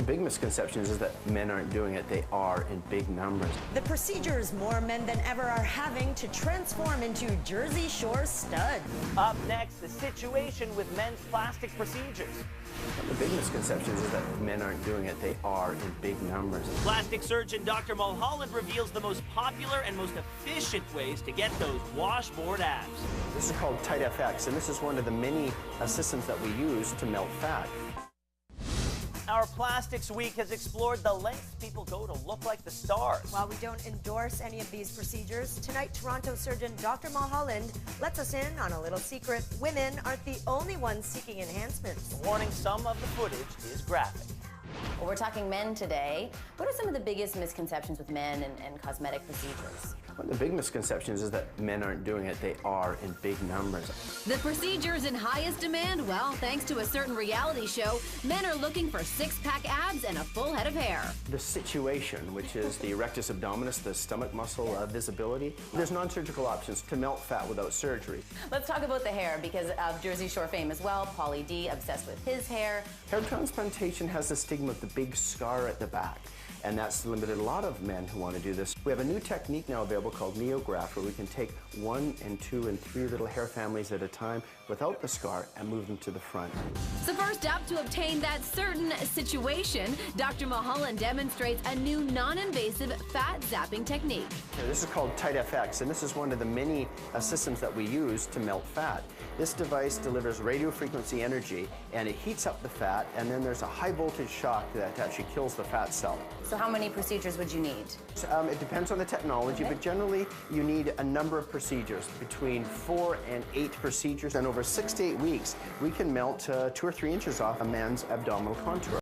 The big misconception is that men aren't doing it. They are in big numbers. The procedures more men than ever are having to transform into Jersey Shore studs. Up next, the situation with men's plastic procedures. The big misconception is that men aren't doing it. They are in big numbers. Plastic surgeon Dr. Mulholland reveals the most popular and most efficient ways to get those washboard abs. This is called TiteFX, and this is one of the many systems that we use to melt fat. Our Plastics Week has explored the lengths people go to look like the stars. While we don't endorse any of these procedures, tonight Toronto surgeon Dr. Mulholland lets us in on a little secret. Women aren't the only ones seeking enhancements. Warning, some of the footage is graphic. Well, we're talking men today. What are some of the biggest misconceptions with men and cosmetic procedures? One of the big misconceptions is that men aren't doing it. They are in big numbers. The procedures in highest demand? Well, thanks to a certain reality show, men are looking for six-pack abs and a full head of hair. The situation, which is the rectus abdominis, the stomach muscle visibility, there's non-surgical options to melt fat without surgery. Let's talk about the hair because of Jersey Shore fame as well. Pauly D, obsessed with his hair. Hair transplantation has the stigma of the big scar at the back, and that's limited a lot of men who want to do this. We have a new technique now available called NeoGraft, where we can take 1 and 2 and 3 little hair families at a time without the scar and move them to the front. So first up, to obtain that certain situation, Dr. Mulholland demonstrates a new non-invasive fat zapping technique. This is called TiteFX, and this is one of the many systems that we use to melt fat. This device delivers radio frequency energy, and it heats up the fat, and then there's a high voltage shock that actually kills the fat cell. So how many procedures would you need? It depends on the technology, but generally you need a number of procedures, between 4 and 8 procedures, and over 6 to 8 weeks we can melt 2 or 3 inches off a man's abdominal contour.